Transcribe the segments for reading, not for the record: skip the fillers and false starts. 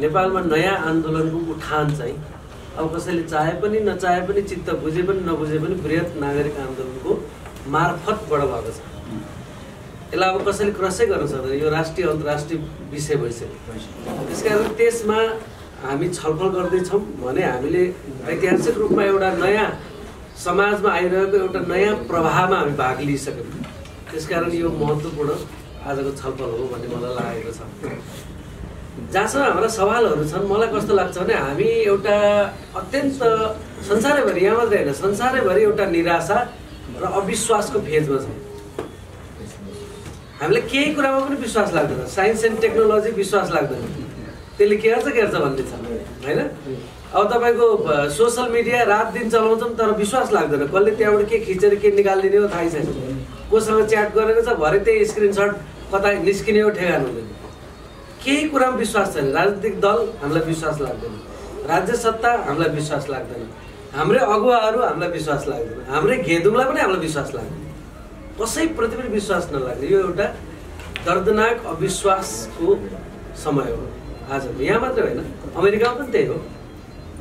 नेपालमा नयाँ आन्दोलनको उठान चाहिँ अब कसैले चाहे पनि नचाहे पनि चित्त बुझे पनि नबुझे पनि बृहत नागरिक आन्दोलनको मार्फतबाट भएको छ। यसलाई अब कसैले क्रसै गर्न सक्दैन, यो राष्ट्रिय अन्तर्राष्ट्रिय विषय भइसक्यो। त्यसकारण त्यसमा हामी छलफल गर्दैछौँ भने हामीले ऐतिहासिक रूपमा एउटा नयाँ समाजमा आइरहेको एउटा नयाँ प्रवाहमा हामी भाग लिइसक्यौँ। त्यसकारण यो महत्त्वपूर्ण आजको छलफल हो भन्ने मलाई लागेको छ। जहाँसम्म हाम्रा सवालहरू छन्, मलाई कस्तो लाग्छ भने हामी एउटा अत्यन्त संसारैभरि, यहाँ मात्रै होइन संसारैभरि एउटा निराशा र अविश्वासको फेजमा छौँ। हामीलाई केही कुरामा पनि विश्वास लाग्दैन, साइन्स एन्ड टेक्नोलोजी विश्वास लाग्दैन, त्यसले के गर्छ भन्ने छ होइन। अब तपाईँको सोसल मिडिया रात दिन चलाउँछौँ तर विश्वास लाग्दैन, कसले त्यहाँबाट के खिचेर के निकालिदिने हो थाहै छैन, कोसँग च्याट गरेको छ भरे त्यही स्क्रिनसट कता निस्किने हो ठेगान हुँदैन, केही कुरामा विश्वास छैन। राजनीतिक दल हामीलाई विश्वास लाग्दैन, राज्य सत्ता हामीलाई विश्वास लाग्दैन, हाम्रै अगुवाहरू हामीलाई विश्वास लाग्दैन, हाम्रै घेदुङलाई पनि हामीलाई विश्वास लाग्दैन, कसैप्रति पनि विश्वास नलाग्ने यो एउटा दर्दनाक अविश्वासको समय हो आजको। यहाँ मात्रै होइन, अमेरिकामा पनि त्यही हो।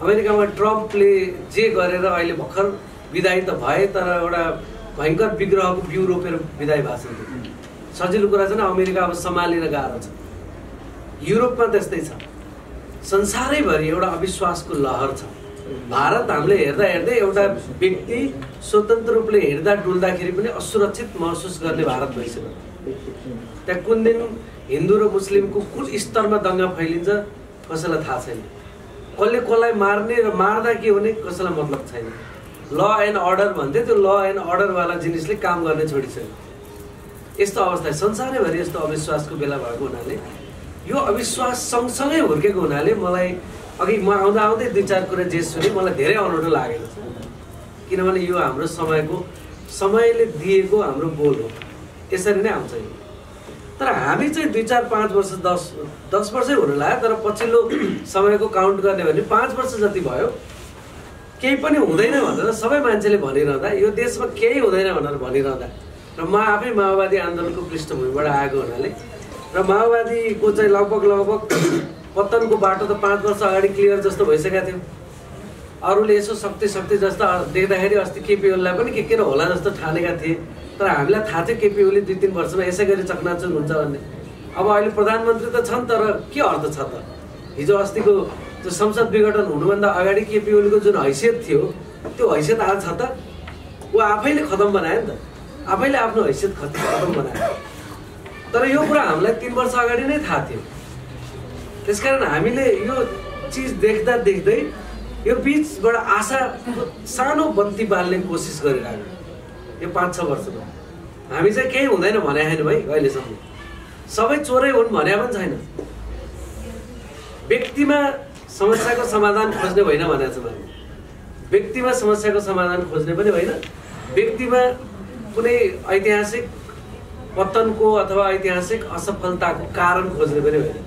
अमेरिकामा ट्रम्पले जे गरेर अहिले भर्खर विदाई त भए तर एउटा भयङ्कर विग्रहको बिउ रोपेर विदाई भएको छ। सजिलो कुरा छैन, अमेरिका अब सम्हालिन गाह्रो छ। युरोपमा त्यस्तै छ, संसारैभरि एउटा अविश्वासको लहर छ। भारत हामीले हेर्दा हेर्दै एउटा व्यक्ति स्वतन्त्र रूपले हिँड्दा डुल्दाखेरि पनि असुरक्षित महसुस गर्ने भारत भइसक्यो। त्यहाँ कुन दिन हिन्दू र मुस्लिमको कुन स्तरमा दङ्गा फैलिन्छ कसैलाई थाहा छैन, कसले कसलाई मार्ने र मार्दा के हुने कसैलाई मतलब छैन। ल एन्ड अर्डर भन्थे, त्यो ल एन्ड अर्डरवाला जिनिसले काम गर्ने छोडिसक्यो। यस्तो अवस्था संसारैभरि यस्तो अविश्वासको बेला भएको हुनाले यो अविश्वास सँगसँगै हुर्केको हुनाले मलाई अघि म आउँदा आउँदै दुई चार कुरा जे सुने मलाई धेरै अनौठो लागेको छ। किनभने यो हाम्रो समयले दिएको हाम्रो बोल हो, यसरी नै आउँछ यो। तर हामी चाहिँ 2 4 5 वर्ष 10 वर्षै हुन लाग्यो, तर पछिल्लो समयको काउन्ट गर्ने भने 5 वर्ष जति भयो केही पनि हुँदैन भनेर सबै मान्छेले भनिरहँदा, यो देशमा केही हुँदैन भनेर भनिरहँदा र म आफै माओवादी आन्दोलनको पृष्ठभूमिबाट आएको हुनाले र माओवादीको चाहिँ लगभग पतनको बाटो त 5 वर्ष अगाडि क्लियर जस्तो भइसकेको थियो। अरूले यसो शक्ति जस्तो देख्दाखेरि अस्ति केपी ओलीलाई पनि के र होला जस्तो ठानेका थिए, तर हामीलाई थाहा थियो केपी ओली 2-3 वर्षमा यसै गरी चकनाचुर हुन्छ भन्ने। अब अहिले प्रधानमन्त्री त छन् तर के अर्थ छ त? हिजो अस्तिको त्यो संसद विघटन हुनुभन्दा अगाडि केपी ओलीको जुन हैसियत थियो त्यो हैसियत आज छ त? ऊ आफैले खतम बनायो नि त, आफैले आफ्नो हैसियत खतम बनायो। तर यो कुरा हामीलाई 3 वर्ष अगाडि नै थाहा थियो। त्यसकारण हामीले यो चिज देख्दा देख्दै यो बीचबाट आशाको सानो बत्ती बाल्ने कोसिस गरिरहेको यो 5-6 वर्षमा। हामी चाहिँ केही हुँदैन भने छैन भाइ, अहिलेसम्म सबै चोरै हुन् भने पनि छैन। व्यक्तिमा समस्याको समाधान खोज्ने होइन भनेको छ मैले, व्यक्तिमा समस्याको समाधान खोज्ने पनि होइन, व्यक्तिमा कुनै ऐतिहासिक पतनको अथवा ऐतिहासिक असफलताको कारण खोज्ने पनि होइन।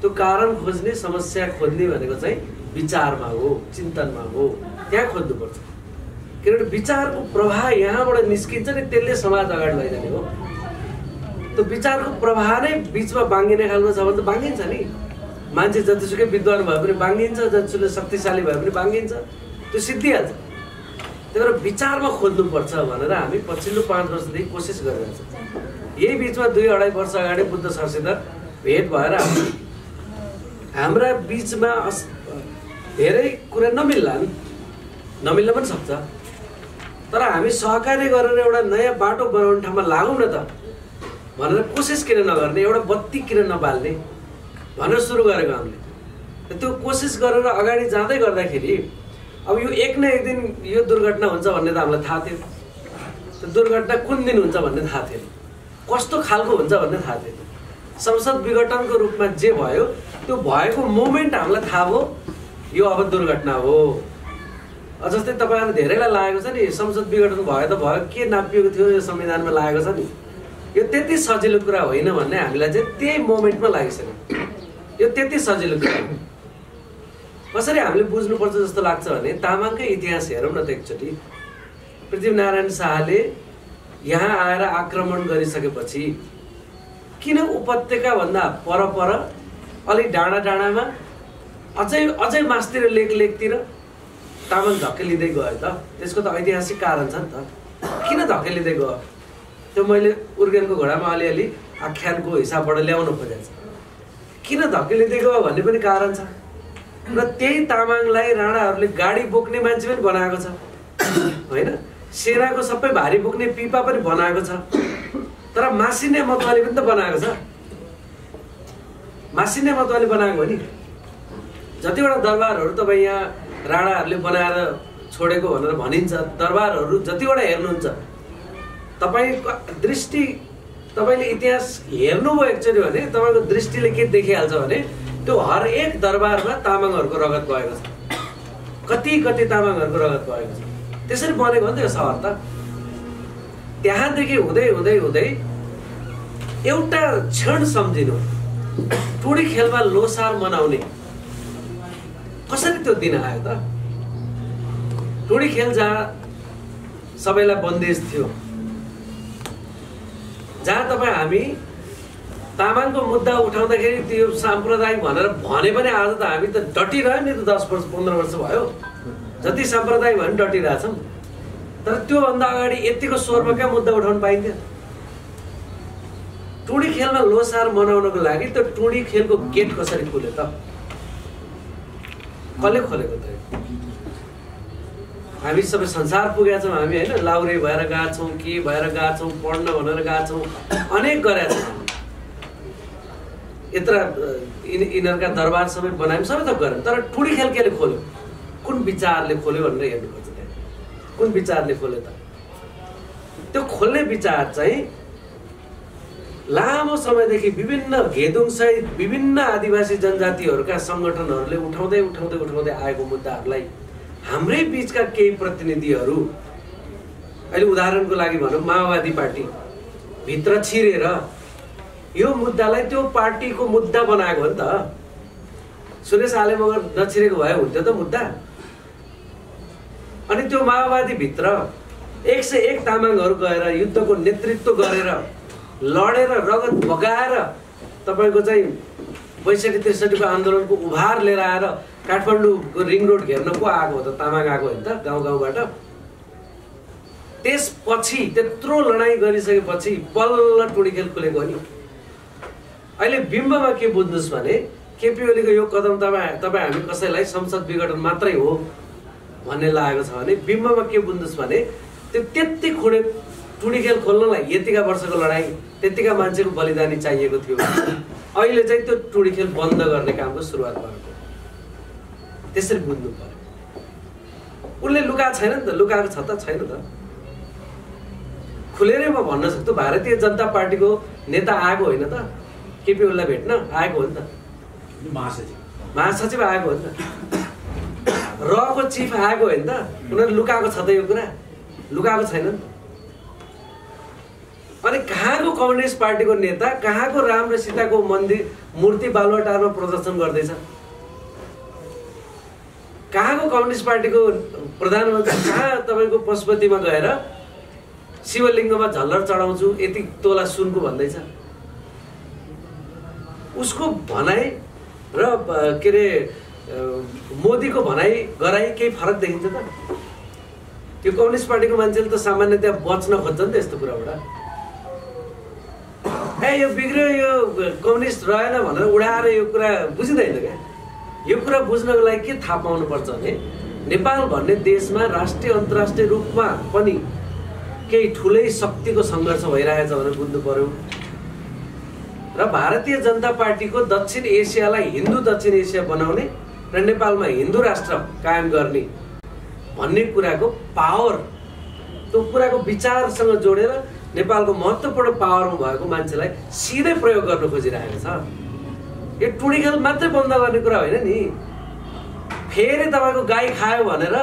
त्यो कारण खोज्ने, समस्या खोज्ने भनेको चाहिँ विचारमा हो, चिन्तनमा हो, त्यहाँ खोज्नुपर्छ। किनभने विचारको प्रवाह यहाँबाट निस्किन्छ नि, त्यसले समाज अगाडि लैजाने हो। त्यो विचारको प्रवाह नै बिचमा बाङ्गिने खालको छ भने त बाङ्गिन्छ नि। मान्छे जतिसुकै विद्वान भए पनि बाङ्गिन्छ, जतिसुकै शक्तिशाली भए पनि बाङ्गिन्छ, त्यो सिद्धिहाल्छ। त्यही भएर विचारमा खोज्नुपर्छ भनेर हामी पछिल्लो 5 वर्षदेखि कोसिस गरिरहेको छौँ। यही बिचमा 2-2.5 वर्ष अगाडि बुद्ध सरसित भेट भएर हाम्रा बिचमा धेरै कुरा नमिल्न पनि सक्छ, तर हामी सहकार्य गरेर एउटा नयाँ बाटो बनाउने ठाउँमा लागौँ न त भनेर कोसिस किन नगर्ने, एउटा बत्ती किन नबाल्ने भनेर सुरु गरेको हामीले। त्यो कोसिस गरेर अगाडि जाँदै गर्दाखेरि अब यो एक न एक दिन यो दुर्घटना हुन्छ भन्ने त हामीलाई थाहा थियो। त्यो दुर्घटना कुन दिन हुन्छ भन्ने थाहा थिएन, कस्तो खालको हुन्छ भन्ने थाहा थिएन। संसद विघटनको रूपमा जे भयो त्यो भएको मोमेन्ट हामीलाई थाहा भयो यो अब दुर्घटना हो। जस्तै तपाईँहरूलाई धेरैलाई लागेको छ नि संसद विघटन भयो त भयो, के नापिएको थियो यो संविधानमा लागेको छ नि, यो त्यति सजिलो कुरा होइन भन्ने हामीलाई चाहिँ त्यही मोमेन्टमा लागिसक्यो। यो त्यति सजिलो कुरा हो। कसरी हामीले बुझ्नुपर्छ जस्तो लाग्छ भने तामाङकै इतिहास हेरौँ न त एकचोटि। पृथ्वीनारायण शाहले यहाँ आएर आक्रमण गरिसकेपछि किन उपत्यका भन्दा पर अलिक डाँडामा अझै मासतिर लेखतिर तामाङ धकेलिँदै गयो त। त्यसको त ऐतिहासिक कारण छ नि त। किन धकेलिँदै गयो त्यो मैले उर्गेनको घोडामा अलिअलि आख्यानको हिसाबबाट ल्याउन खोजेको छु। किन धकेलिँदै गयो भन्ने पनि कारण छ। र त्यही तामाङलाई राणाहरूले गाडी बोक्ने मान्छे पनि बनाएको छ होइन, सेनाको सबै भारी बोक्ने पिपा पनि बनाएको छ। तर मासिने मतवाली पनि त बनाएको छ। मासिने मतवाली बनाएको हो नि। जतिवटा दरबारहरू तपाईँ यहाँ राणाहरूले बनाएर छोडेको भनेर भनिन्छ, दरबारहरू जतिवटा हेर्नुहुन्छ तपाईँको दृष्टि, तपाईँले इतिहास हेर्नुभयो एकचोटि भने तपाईँको दृष्टिले के देखिहाल्छ भने त्यो हरेक दरबारमा तामाङहरूको रगत भएको छ। कति तामाङहरूको रगत भएको छ। त्यसरी बनेको हो नि त्यो सहर त। त्यहाँदेखि हुँदै हुँदै हुँदै एउटा क्षण सम्झिनु, टुडी खेलमा लोसार मनाउने कसरी त्यो दिन आयो त? टुडी खेल जहाँ सबैलाई बन्देज थियो, जहाँ तपाईँ हामी तामाङको मुद्दा उठाउँदाखेरि त्यो साम्प्रदायिक भनेर भने पनि आज त हामी त डटिरह्यो नि त। 10 वर्ष 15 वर्ष भयो जति साम्प्रदायिक भयो नि डटिरहेछौँ। तर त्योभन्दा अगाडि यतिको स्वरमा क्या मुद्दा उठाउनु पाइन्थ्यो? टुडी खेलमा लोसार मनाउनको लागि त्यो टुडी खेलको गेट कसरी खुल्यो त? कसले खोलेको त? हामी सबै संसार पुगेका छौँ हामी होइन, लाउरे भएर गएको छौँ, के भएर गएको छौँ, पढ्न भनेर गएको छौँ, अनेक गरेका छौँ। यत्र यिनीहरूका दरबार सबै बनायौँ, सबै त गऱ्यौँ। तर टुडी खेल केले खोल्यो? कुन विचारले खोल्यो भनेर हेर्नु पर्छ। कुन विचारले खोल्यो त? त्यो खोल्ने विचार चाहिँ लामो समयदेखि विभिन्न घेदुङसहित विभिन्न आदिवासी जनजातिहरूका सङ्गठनहरूले उठाउँदै आएको मुद्दाहरूलाई हाम्रै बिचका केही प्रतिनिधिहरू, अहिले उदाहरणको लागि भनौँ माओवादी पार्टी भित्र छिरेर यो मुद्दालाई त्यो पार्टीको मुद्दा बनाएको हो नि त। सुरेश आले मगर नछिरेको भए हुन्थ्यो त मुद्दा। अनि त्यो माओवादी भित्र 101 तामाङहरू गएर युद्धको नेतृत्व गरेर लडेर रगत बगाएर तपाईँको चाहिँ 62-63 को आन्दोलनको उभार लिएर आएर काठमाडौँको रिङ रोड घेर्न को आएको हो त? तामाङ आएको होइन त गाउँबाट। त्यसपछि त्यत्रो लडाइँ गरिसकेपछि बल्ल टुडी खेल खुलेको हो नि। अहिले बिम्बमा के बुझ्नुहोस् भने केपी ओलीको यो कदम तपाईँ हामी कसैलाई संसद विघटन मात्रै हो भन्ने लागेको छ भने बिम्बमा के बुझ्नुहोस् भने त्यो त्यति खोडे टुडी खेल खोल्नलाई यतिका वर्षको लडाइँ, त्यतिका मान्छेको बलिदानी चाहिएको थियो। अहिले चाहिँ त्यो टुडी खेल बन्द गर्ने कामको सुरुवात भएको, त्यसरी बुझ्नु पर्यो। उसले लुका छैन नि त, लुकाएको छ त? छैन त। खुलेरै म भन्न सक्छु भारतीय जनता पार्टीको नेता आएको होइन त? केपी ओलीलाई भेट्न आएको हो नि त? महासचिव आएको हो नि त? रको चिफ आएको होइन त? उनीहरू लुकाएको छ त? यो कुरा लुकाएको छैन नि त। अनि कहाँको कम्युनिस्ट पार्टीको नेता कहाँको राम र सीताको मन्दिर मूर्ति बालुवाटारमा प्रदर्शन गर्दैछ? कहाँको कम्युनिस्ट पार्टीको प्रधानमन्त्री कहाँ तपाईँको पशुपतिमा गएर शिवलिङ्गमा झल्लर चढाउँछु यति तोला सुनको भन्दैछ? उसको भनाइ र के अरे मोदीको भनाइ गराइ केही फरक देखिन्छ त? त्यो कम्युनिस्ट पार्टीको मान्छेले त सामान्यतया बच्न खोज्छ नि त यस्तो कुराबाट। यो बिग्रियो, यो कम्युनिस्ट रहेन भनेर उडाएर यो कुरा बुझिँदैन क्या। यो कुरा बुझ्नको लागि के थाहा पाउनुपर्छ भने नेपाल भन्ने देशमा राष्ट्रिय अन्तर्राष्ट्रिय रूपमा पनि केही ठुलै शक्तिको सङ्घर्ष भइरहेछ भनेर बुझ्नु पर्यो। र भारतीय जनता पार्टीको दक्षिण एसियालाई हिन्दू दक्षिण एसिया बनाउने र नेपालमा हिन्दू राष्ट्र कायम गर्ने भन्ने कुराको पावर, त्यो कुराको विचारसँग जोडेर नेपालको महत्त्वपूर्ण पावरमा भएको मान्छेलाई सिधै प्रयोग गर्न खोजिरहेको छ। यो टुडी खेल मात्रै बन्द गर्ने कुरा होइन नि। फेरि तपाईँको गाई खायो भनेर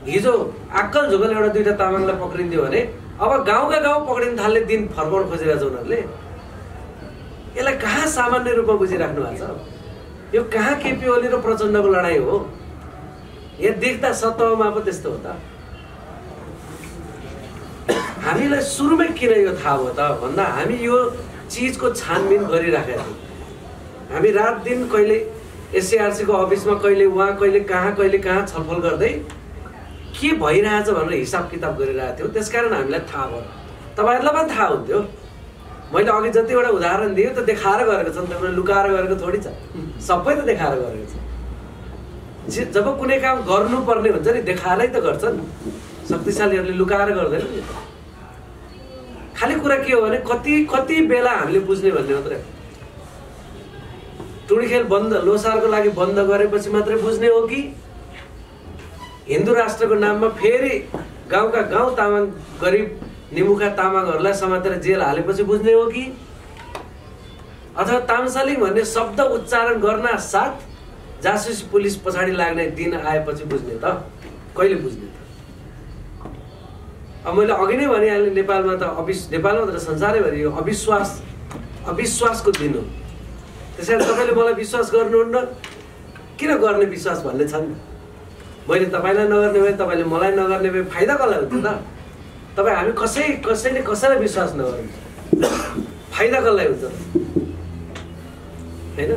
हिजो आक्कल झुकल एउटा दुईटा तामाङलाई पक्रिन्थ्यो भने अब गाउँका गाउँ पक्रिन थाल्ने दिन फर्काउन खोजिरहेछ उनीहरूले। यसलाई कहाँ सामान्य रूपमा बुझिराख्नु भएको छ? यो कहाँ केपी ओली र प्रचण्डको लडाइँ हो? यहाँ देख्दा सतहमा पो त्यस्तो हो त। हामीलाई सुरुमै किन यो थाहा भयो त भन्दा हामी यो चिजको छानबिन गरिराखेका थियौँ। हामी रात दिन कहिले एससीआरसीको अफिसमा कहिले उहाँ कहिले कहाँ छलफल गर्दै के भइरहेछ भनेर हिसाब किताब गरिरहेको थियो। त्यसकारण हामीलाई थाहा भयो, तपाईँहरूलाई पनि थाहा हुन्थ्यो। मैले अघि जतिवटा उदाहरण दिएँ त देखाएर गरेको छ नि त, लुकाएर गरेको थोडी छ, सबै त देखाएर गरेको छ। जब कुनै काम गर्नुपर्ने हुन्छ नि देखाएरै त गर्छन्, शक्तिशालीहरूले लुकाएर गर्दैन नि। खालि कुरा के हो भने कति बेला हामीले बुझ्ने भन्ने मात्रै। टुँडी खेल बन्द लोसारको लागि बन्द गरेपछि मात्रै बुझ्ने हो कि हिन्दू राष्ट्रको नाममा फेरि गाउँका गाउँ तामाङ गरिब निमुखा तामाङहरूलाई समातेर जेल हालेपछि बुझ्ने हो कि अथवा तामसालिङ भन्ने शब्द उच्चारण गर्न साथ जासुसी पुलिस पछाडि लाग्ने दिन आएपछि बुझ्ने त? कहिले बुझ्ने त? अब मैले अघि नै भनिहालेँ, नेपालमा त नेपालमा त संसारैभरि यो अविश्वासको दिन हो। त्यसैले तपाईँले मलाई विश्वास गर्नुहुन्न, किन गर्ने विश्वास भन्ने छ नि। मैले तपाईँलाई नगर्ने भए, तपाईँले मलाई नगर्ने भए फाइदा कसलाई हुन्थ्यो त? तपाईँ हामी कसैले कसैलाई विश्वास नगर्नु, फाइदा कसलाई हुन्छ होइन?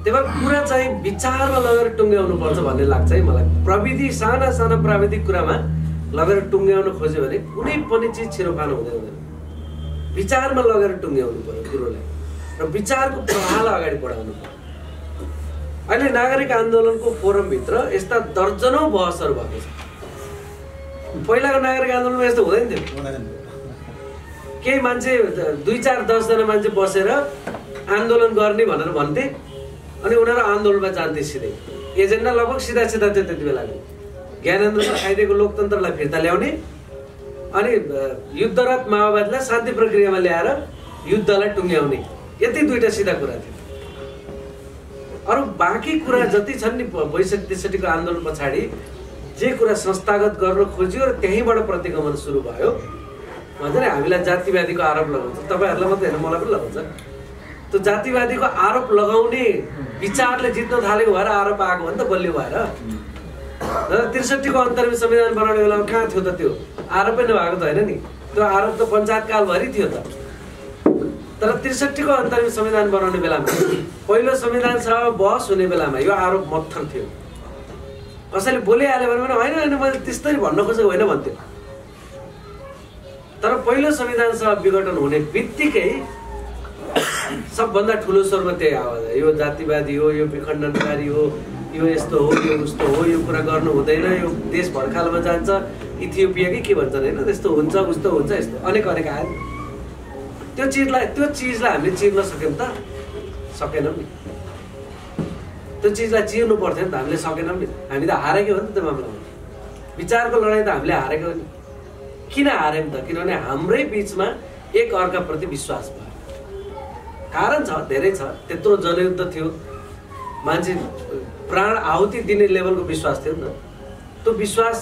त्यही भएर कुरा चाहिँ विचारमा लगेर टुङ्ग्याउनु पर्छ भन्ने लाग्छ है मलाई। प्रविधि साना प्राविधिक कुरामा लगेर टुङ्ग्याउनु खोज्यो भने कुनै पनि चिज छिरो पार्नु हुँदैन। विचारमा लगेर टुङ्ग्याउनु पर्यो कुरोलाई र विचारको प्रवाहलाई अगाडि बढाउनु पर्यो। अहिले नागरिक आन्दोलनको फोरमभित्र यस्ता दर्जनौं बहसहरू भएको छ। पहिलाको नागरिक आन्दोलनमा यस्तो हुँदैन थियो। केही मान्छे 2-4-10 जना मान्छे बसेर आन्दोलन गर्ने भनेर भन्थे अनि उनीहरू आन्दोलनमा जान्थे सिधै। एजेन्डा लगभग सिधा थियो त्यति बेलाको। ज्ञानेन्द्रले खाइदिएको लोकतन्त्रलाई फिर्ता ल्याउने अनि युद्धरत माओवादीलाई शान्ति प्रक्रियामा ल्याएर युद्धलाई टुङ्ग्याउने, यति दुईटा सिधा कुरा थियो। अरू बाँकी कुरा जति छन् नि 62-63 को आन्दोलन पछाडि जे कुरा संस्थागत गर्न खोजियो र त्यहीँबाट प्रतिगमन सुरु भयो। भन्छ नि हामीलाई जातिवादीको आरोप लगाउँछ, तपाईँहरूलाई मात्रै होइन मलाई पनि लगाउँछ। त्यो जातिवादीको आरोप लगाउने विचारले जित्न थालेको भएर आरोप आएको हो नि त बलियो भएर। 63 को अन्तरिम संविधान बनाउने बेलामा कहाँ थियो त त्यो आरोपै नभएको त होइन नि। त्यो आरोप त पञ्चायत कालभरि थियो त। तर 63 को अन्तरिम संविधान बनाउने बेलामा पहिलो संविधान सभा बहस हुने बेलामा यो आरोप मत्थर थियो। कसैले बोलिहाल्यो भने होइन मैले त्यस्तै भन्न खोजेको होइन भन्थ्यो। तर पहिलो संविधान सभा विघटन हुने बित्तिकै सबभन्दा ठुलो स्वरमा त्यही आवाज आयो, यो जातिवादी हो, यो विखण्डनकारी हो, यो यस्तो हो, यो उस्तो हो, यो कुरा गर्नु हुँदैन, यो देश भड्कालमा जान्छ, इथियोपिया कि के भन्छन् होइन, त्यस्तो हुन्छ उस्तो हुन्छ, यस्तो अनेक आयो। त्यो चिजलाई हामीले चिर्न सक्यौँ त? सकेनौँ नि। त्यो चिजलाई चिर्नु पर्थ्यो नि त, हामीले सकेनौँ नि। हामी त हारेको हो नि त्यो मामलामा। विचारको लडाइँ त हामीले हारेको हो नि। किन हार्यौँ त? किनभने हाम्रै बिचमा एक अर्काप्रति विश्वास भयो। कारण छ, धेरै छ। त्यत्रो जनयुद्ध थियो, मान्छे प्राण आहुति दिने लेभलको विश्वास थियो नि त। त्यो विश्वास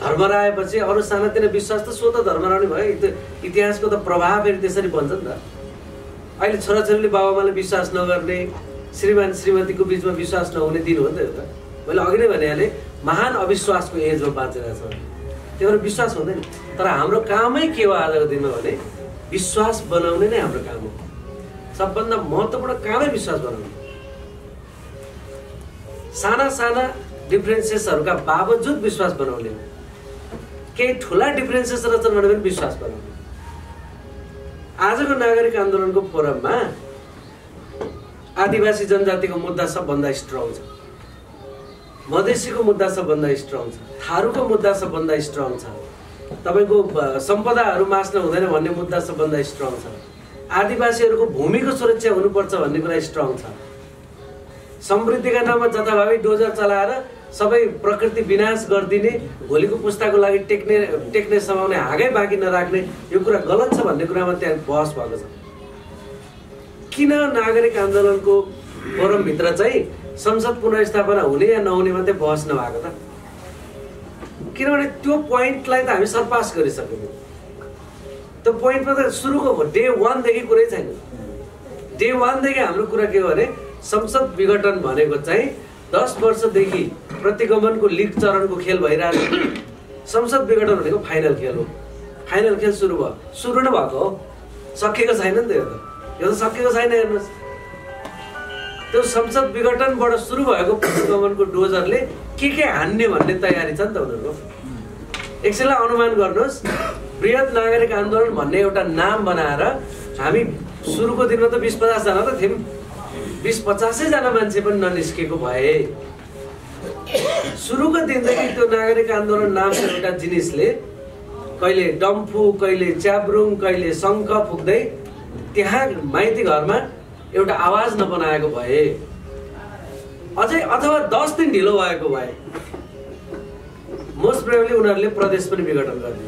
धर्मराएपछि अरू सानातिना विश्वास त स्वतः धर्मराउने भयो। इतिहासको त प्रभाव फेरि त्यसरी बन्छ नि त। अहिले छोराछोरीले बाबाआमाले विश्वास नगर्ने, श्रीमान श्रीमतीको बिचमा विश्वास नहुने दिन हो नि त यो त। मैले अघि नै भनिहालेँ, महान अविश्वासको एजमा बाँचेर छ। त्यही भएर विश्वास हुँदैन। तर हाम्रो कामै के हो आजको दिनमा भने विश्वास बनाउने नै हाम्रो काम हो। सबभन्दा महत्त्वपूर्ण कामै विश्वास बनाउनु। साना डिफरेन्सेसहरूका बावजुद विश्वास बनाउने हो। केही ठुला डिफरेन्सेस रहेछन् भने पनि विश्वास बनाउने। आजको नागरिक आन्दोलनको फोरममा आदिवासी जनजातिको मुद्दा सबभन्दा स्ट्रङ छ, मधेसीको मुद्दा सबभन्दा स्ट्रङ छ, थारूको मुद्दा सबभन्दा स्ट्रङ छ, तपाईँको सम्पदाहरू मास्न हुँदैन भन्ने मुद्दा सबभन्दा स्ट्रङ छ, आदिवासीहरूको भूमिको सुरक्षा हुनुपर्छ भन्ने कुरा स्ट्रङ छ, समृद्धिका नाममा जथाभावी डोजर चलाएर सबै प्रकृति विनाश गरिदिने, भोलिको पुस्ताको लागि टेक्ने समाउने, हागै बाँकी नराख्ने यो कुरा गलत छ भन्ने कुरामा त्यहाँ बहस भएको छ। किन नागरिक आन्दोलनको फोरमभित्र चाहिँ संसद पुनर्स्थापना हुने या नहुने मात्रै बहस नभएको त? किनभने त्यो पोइन्टलाई त हामी सरपास गरिसक्यौँ। त्यो पोइन्टमा त सुरुको डे 1 देखि कुरै छैन। डे 1 देखि हाम्रो कुरा के हो भने संसद विघटन भनेको चाहिँ 10 वर्षदेखि प्रतिगमनको लिग चरणको खेल भइरहेको। संसद विघटन भनेको फाइनल खेल हो। फाइनल खेल सुरु भयो, सुरु नै भएको हो, सकिएको छैन नि त। यो त सकिएको छैन। हेर्नुहोस् त्यो संसद विघटनबाट सुरु भएको प्रतिगमनको डोजरले के हान्ने भन्ने तयारी छ नि त उनीहरूको। एकछिनलाई अनुमान गर्नुहोस्, बृहत नागरिक आन्दोलन भन्ने एउटा नाम बनाएर हामी सुरुको दिनमा त 20-50 जना त थियौँ, 20-50 जना मान्छे पनि ननिस्केको भए सुरुको दिनदेखि त्यो नागरिक आन्दोलन नामको एउटा जिनिसले कहिले डम्फु, कहिले च्याब्रुङ, कहिले शङ्ख फुक्दै त्यहाँ माइती घरमा एउटा आवाज नबनाएको भए अझै अथवा 10 दिन ढिलो भएको भए मोस्ट प्रोबेबली उनीहरूले प्रदेश पनि विघटन गर्ने।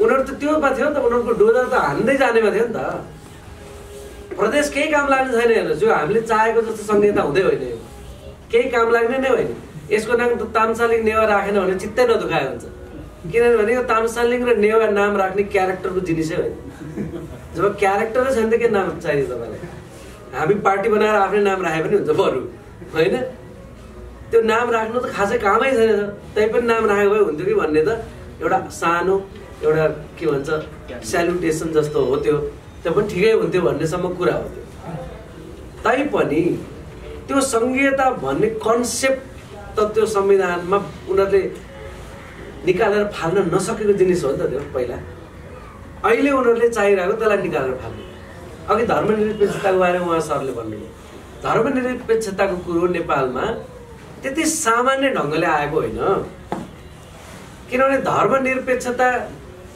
उनीहरू त त्योमा थियो नि त, उनीहरूको डोजर त हान्दै जानेमा थियो नि त। प्रदेश केही काम लाग्ने छैन हेर्नुहोस्, जो हामीले चाहेको जस्तो संहिता हुँदै होइन, केही काम लाग्ने नै होइन। यसको नाम त तामसालिङ नेवा राखेन भने चित्तै नदुखाए हुन्छ, किनभने यो तामसालिङ र नेवा नाम राख्ने क्यारेक्टरको जिनिसै होइन। जब क्यारेक्टरै छैन त के नाम चाहियो तपाईँलाई? हामी पार्टी बनाएर आफ्नै नाम राखे पनि हुन्छ बरु, होइन? त्यो नाम राख्नु त खासै कामै छैन त, तै पनि नाम राखेको भए हुन्थ्यो कि भन्ने त एउटा सानो एउटा के भन्छ स्यालुटेसन जस्तो हो त्यो पनि ठिकै हुन्थ्यो भन्नेसम्म कुरा हो त्यो। तैपनि त्यो संघीयता भन्ने कन्सेप्ट त त्यो संविधानमा उनीहरूले निकालेर फाल्न नसकेको जिनिस हो नि त त्यो पहिला। अहिले उनीहरूले चाहिरहेको त्यसलाई निकालेर फाल्नु। अघि धर्मनिरपेक्षताको बारेमा उहाँ सरले भन्नुभयो, धर्मनिरपेक्षताको कुरो नेपालमा त्यति सामान्य ढङ्गले आएको होइन, किनभने धर्मनिरपेक्षता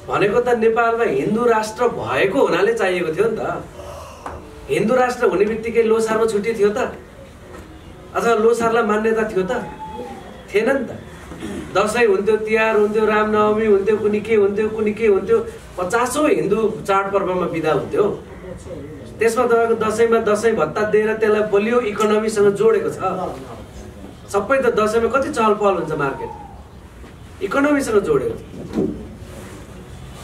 भनेको त नेपालमा हिन्दू राष्ट्र भएको हुनाले चाहिएको थियो नि त। हिन्दू राष्ट्र हुने बित्तिकै लोसारमा छुट्टी थियो त, अथवा लोसारलाई मान्यता थियो त? थिएन नि त। दसैँ हुन्थ्यो, तिहार हुन्थ्यो, रामनवमी हुन्थ्यो, कुनै के हुन्थ्यो, 50औं हिन्दू चाडपर्वमा बिदा हुन्थ्यो। त्यसमा तपाईँको दसैँमा दसैँ भत्ता दिएर त्यसलाई बलियो इकोनोमीसँग जोडेको छ। सबै त दसैँमा कति चहल पहल हुन्छ मार्केट, इकोनोमीसँग जोडेको छ।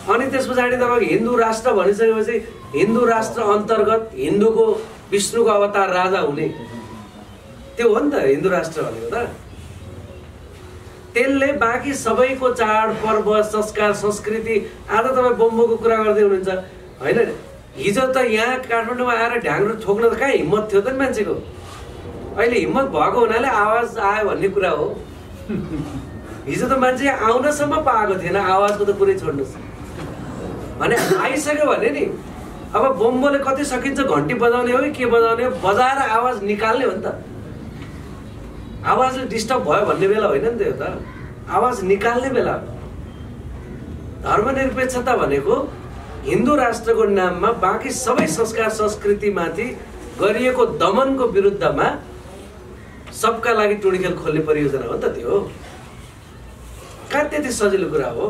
अनि त्यस पछाडि तपाईँको हिन्दू राष्ट्र भनिसकेपछि हिन्दू राष्ट्र अन्तर्गत हिन्दूको विष्णुको अवतार राजा हुने, त्यो हो नि त हिन्दू राष्ट्र भनेको त। त्यसले बाँकी सबैको चाड पर्व संस्कार संस्कृति, आज तपाईँ बम्बोको कुरा गर्दै हुनुहुन्छ होइन? हिजो त यहाँ काठमाडौँमा आएर ढ्याङ्ग्रो ठोक्न त कहाँ हिम्मत थियो त नि मान्छेको? अहिले हिम्मत भएको हुनाले आवाज आयो भन्ने कुरा हो। हिजो त मान्छे आउनसम्म पाएको थिएन, आवाजको त कुरै छोड्नुहोस् भने आइसक्यो भने नि अब बम्बोले कति सकिन्छ घन्टी बजाउने हो कि के बजाउने हो, बजाएर आवाज निकाल्ने हो नि त। आवाजले डिस्टर्ब भयो भन्ने बेला होइन नि त, यो त आवाज निकाल्ने बेला। धर्मनिरपेक्षता भनेको हिन्दू राष्ट्रको नाममा बाँकी सबै संस्कार संस्कृतिमाथि गरिएको दमनको विरुद्धमा सबका लागि टुँडिखेल खोल्ने परियोजना हो नि त त्यो। कहाँ त्यति सजिलो कुरा हो?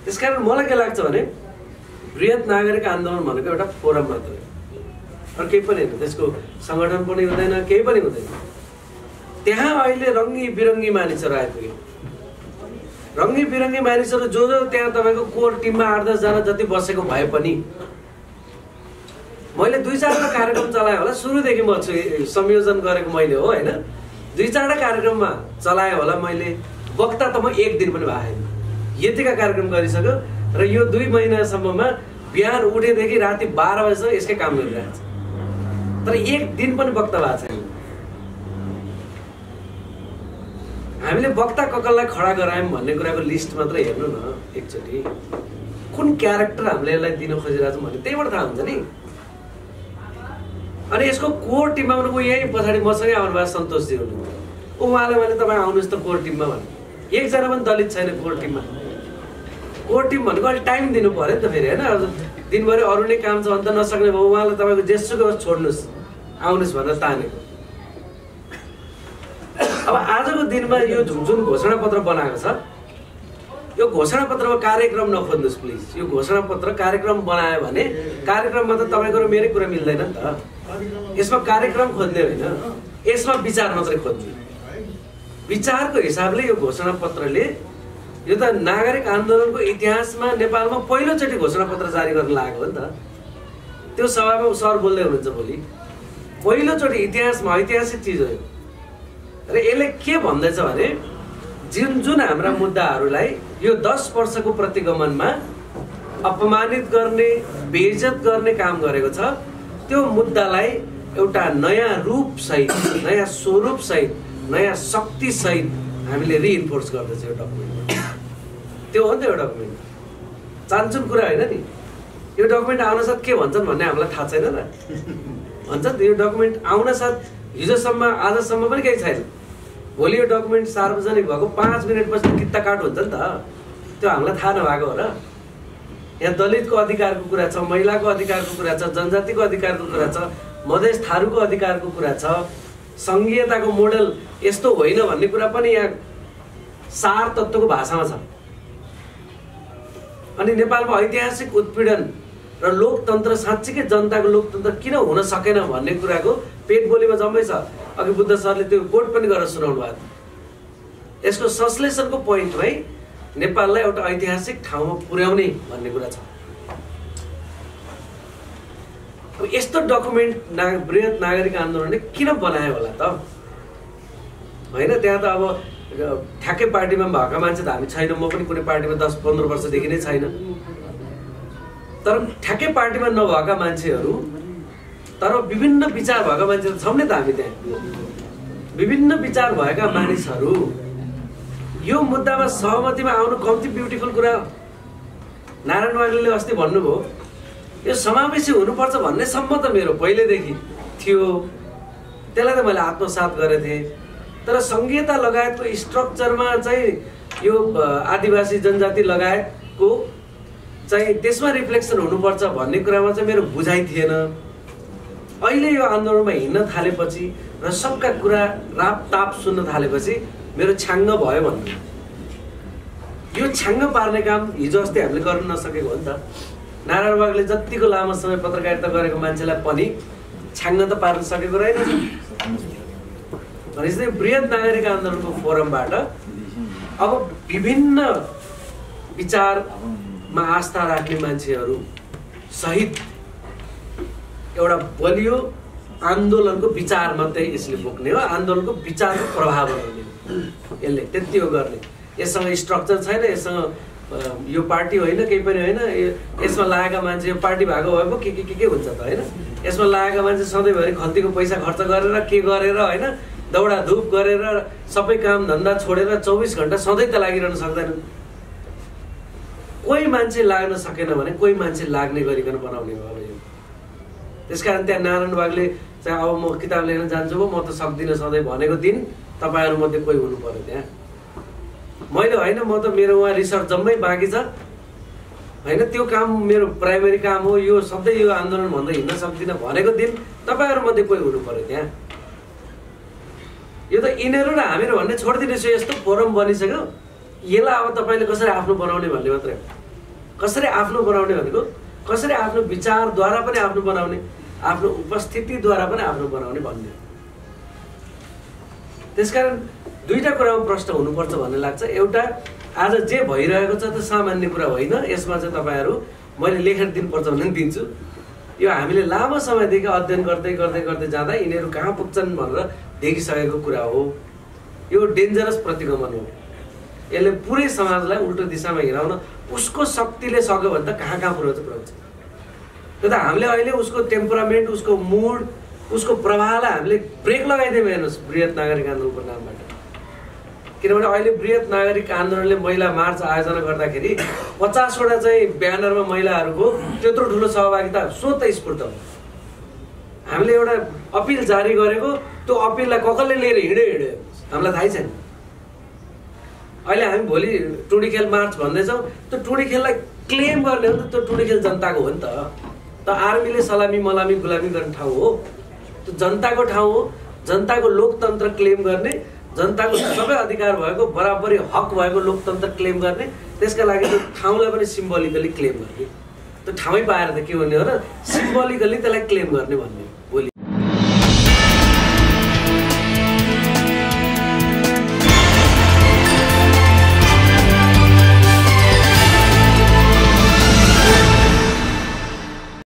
त्यसकारण मलाई के लाग्छ भने बृहत नागरिक आन्दोलन भनेको एउटा फोरम मात्रै हो, अरू केही पनि होइन। त्यसको सङ्गठन पनि हुँदैन, केही पनि हुँदैन। त्यहाँ अहिले रङ्गी बिरङ्गी मानिसहरू आइपुगे। रङ्गी बिरङ्गी मानिसहरू जो त्यहाँ तपाईँको कोर टिममा 8-10 जना जति बसेको भए पनि मैले 2-4 कार्यक्रम चलाएँ होला, सुरुदेखि म संयोजन गरेको मैले हो होइन। 2-4 कार्यक्रममा चलाएँ होला मैले, वक्ता त म एक दिन पनि भएको छैन। यतिका कार्यक्रम गरिसक्यो र यो 2 महिनासम्ममा बिहान उठेदेखि राति 12 बजेसम्म यसकै काम गरिरहेको छ, तर एक दिन पनि वक्ता भएको छैन। हामीले वक्ता ककललाई खडा गरायौँ भन्ने कुराको लिस्ट मात्र हेर्नु न एकचोटि, कुन क्यारेक्टर हामीले यसलाई दिन खोजिरहेको छौँ भन्ने त्यहीबाट थाहा हुन्छ नि। अनि यसको कोर टिममा पनि ऊ यहीँ पछाडि मसँगै आउनुभयो सन्तोषजी हुनुहुन्छ, उहाँले मैले तपाईँ आउनुहोस् त कोर टिममा भने, एकजना पनि दलित छैन कोर टिममा। कोर टिम भनेको अलिक टाइम दिनु पऱ्यो नि त फेरि होइन। दिनभरि अरू नै काम छ भने त नसक्ने भयो, उहाँले तपाईँको जेसुकै होस् छोड्नुहोस् आउनुहोस् भनेर तानेको। अब आजको दिनमा यो जुन घोषणापत्र बनाएको छ, यो घोषणापत्रमा कार्यक्रम नखोज्नुहोस् प्लिज। यो घोषणापत्र कार्यक्रम बनायो भने कार्यक्रममा त तपाईँको र मेरै कुरा मिल्दैन नि त। यसमा कार्यक्रम खोज्ने होइन, यसमा विचार मात्रै खोज्ने। विचारको हिसाबले यो घोषणापत्रले, यो त नागरिक आन्दोलनको इतिहासमा नेपालमा पहिलोचोटि घोषणापत्र जारी गर्न लागेको हो नि त। त्यो सभामा सर बोल्दै हुनुहुन्छ भोलि, पहिलोचोटि इतिहासमा ऐतिहासिक चिज हो यो। र यसले के भन्दैछ भने जुन जुन हाम्रा मुद्दाहरूलाई यो 10 वर्षको प्रतिगमनमा अपमानित गर्ने, बेइज्जत गर्ने काम गरेको छ, त्यो मुद्दालाई एउटा नयाँ रूप सहित, नयाँ स्वरूप सहित, नयाँ शक्ति सहित हामीले रिइन्फोर्स गर्दैछ यो डकुमेन्ट। त्यो हो नि त यो डकुमेन्ट। चान्चुन कुरा होइन नि। यो डकुमेन्ट आउन साथ के भन्छन् भन्ने हामीलाई थाहा छैन र। भन्छन् यो डकुमेन्ट आउन साथ हिजोसम्म आजसम्म पनि केही छैन। भोलि यो डकुमेन्ट सार्वजनिक भएको 5 मिनटपछि कित्ता काट हुन्छ नि त। त्यो हामीलाई थाहा नभएको हो र। यहाँ दलितको अधिकारको कुरा छ, महिलाको अधिकारको कुरा छ, जनजातिको अधिकारको कुरा छ, मधेस थारूको अधिकारको कुरा छ, सङ्घीयताको मोडल यस्तो होइन भन्ने कुरा पनि यहाँ सार तत्त्वको भाषामा छ। अनि नेपालमा ऐतिहासिक उत्पीडन र लोकतन्त्र, साँच्चीकै जनताको लोकतन्त्र किन हुन सकेन भन्ने कुराको पेट बोलीमा जम्मै छ। अघि बुद्ध सरले त्यो कोट पनि गरेर सुनाउनु भएको थियो। यसको संश्लेषणको पोइन्टमै नेपाललाई एउटा ऐतिहासिक ठाउँमा पुर्याउने भन्ने कुरा छ। अब यस्तो डकुमेन्ट बृहत नागरिक आन्दोलनले किन बनायो होला त होइन? त्यहाँ त अब ठ्याक्कै पार्टीमा भएका मान्छे त हामी छैनौँ। म पनि कुनै पार्टीमा 10-15 वर्षदेखि नै छैन। तर ठ्याक्कै पार्टीमा नभएका मान्छेहरू, तर विभिन्न विचार भएका मान्छेहरू छौँ नि त हामी त्यहाँ। विभिन्न विचार भएका मानिसहरू यो मुद्दामा सहमतिमा आउनु कम्ती ब्युटिफुल कुरा हो। नारायण वाग्लेले अस्ति भन्नुभयो यो समावेशी हुनुपर्छ भन्ने सम्म त मेरो पहिलेदेखि थियो। त्यसलाई त मैले आत्मसात गरेको थिएँ। तर सङ्घीयता लगायतको स्ट्रक्चरमा चाहिँ यो आदिवासी जनजाति लगायतको चाहिँ त्यसमा रिफ्लेक्सन हुनुपर्छ भन्ने कुरामा चाहिँ मेरो बुझाइ थिएन। अहिले यो आन्दोलनमा हिँड्न थालेपछि र सबका कुरा रापताप सुन्न थालेपछि मेरो छ्याङ्ग भयो भन्नु। यो छ्याङ्ग पार्ने काम हिजो अस्ति हामीले गर्न नसकेको हो नि त। नारायण वाग्ले जतिको लामो समय पत्रकारिता गरेको मान्छेलाई पनि छ्याङ्ग त पार्न सकेको रहेन। भनेपछि बृहत नागरिक आन्दोलनको फोरमबाट अब विभिन्न विचारमा आस्था राख्ने मान्छेहरू सहित एउटा बलियो आन्दोलनको विचार मात्रै यसले बोक्ने हो। आन्दोलनको विचारको प्रभाव गर्ने यसले त्यति हो गर्ने। यससँग स्ट्रक्चर छैन, यससँग यो पार्टी होइन, केही पनि होइन। यसमा लागेका मान्छे यो पार्टी भएको भए पो के हुन्छ त होइन? यसमा लागेका मान्छे सधैँभरि खल्तीको पैसा खर्च गरेर के गरेर होइन, दौडाधुप गरेर सबै काम धन्दा छोडेर 24 घण्टा सधैँ त लागिरहन सक्दैन। कोही मान्छे लाग्न सकेन भने कोही मान्छे लाग्ने गरिकन बनाउने हो अब यो। त्यसकारण त्यहाँ नारायण वाग्ले चाहिँ अब म किताब लेख्न जान्छु म त सक्दिनँ सधैँ भनेको दिन तपाईँहरूमध्ये कोही हुनु पर्यो त्यहाँ। मैले होइन, म त मेरो उहाँ रिसर्च जम्मै बाँकी छ होइन, त्यो काम मेरो प्राइमेरी काम हो, यो सधैँ यो आन्दोलन भन्दै हिँड्न सक्दिनँ भनेको दिन तपाईँहरूमध्ये कोही हुनु पर्यो त्यहाँ। यो त यिनीहरू र हामीहरू भन्ने छोडिदिनुहोस्। यस्तो फोरम बनिसक्यो, यसलाई अब तपाईँले कसरी आफ्नो बनाउने भन्ने मात्रै हो। कसरी आफ्नो बनाउने भनेको कसरी आफ्नो विचारद्वारा पनि आफ्नो बनाउने, आफ्नो उपस्थितिद्वारा पनि आफ्नो बनाउने भन्ने। त्यसकारण दुईटा कुरामा प्रश्न हुनुपर्छ भन्ने लाग्छ। एउटा, आज जे भइरहेको छ त्यो सामान्य कुरा होइन। यसमा चाहिँ तपाईँहरू मैले लेखेर दिनुपर्छ भने दिन्छु। यो हामीले लामो समयदेखि अध्ययन गर्दै गर्दै गर्दै जाँदा यिनीहरू कहाँ पुग्छन् भनेर देखिसकेको कुरा हो। यो डेन्जरस प्रतिगमन हो। यसले पुरै समाजलाई उल्टो दिशामा हिँडाउन उसको शक्तिले सक्यो भने त कहाँ कहाँ पुर्याउँछ। त्यो त हामीले अहिले उसको टेम्परामेन्ट, उसको मुड, उसको प्रवाहलाई हामीले ब्रेक लगाइदियौँ हेर्नुहोस् बृहत नागरिक आन्दोलनको नामबाट। किनभने अहिले बृहत नागरिक आन्दोलनले महिला मार्च आयोजना गर्दाखेरि 50वटा चाहिँ ब्यानरमा महिलाहरूको त्यत्रो ठुलो सहभागिता स्वतःस्फूर्त हो। हामीले एउटा अपिल जारी गरेको, त्यो अपिललाई कसले लिएर हिँड्यो हामीलाई थाहै छैन। अहिले हामी भोलि टुडी खेल मार्च भन्दैछौँ, त्यो टुडी खेललाई क्लेम गर्ने हो नि त। त्यो टुडी खेल जनताको हो नि त आर्मीले सलामी मलामी गुलामी गर्ने ठाउँ हो, त्यो जनताको ठाउँ हो। जनताको लोकतन्त्र क्लेम गर्ने, जनताको सबै अधिकार भएको, बराबरी हक भएको लोकतन्त्र क्लेम गर्ने, त्यसका लागि त्यो ठाउँलाई पनि सिम्बोलिकली क्लेम गर्ने। त्यो ठाउँै पाएर त के भन्ने हो र सिम्बोलिकली त्यसलाई क्लेम गर्ने भन्ने।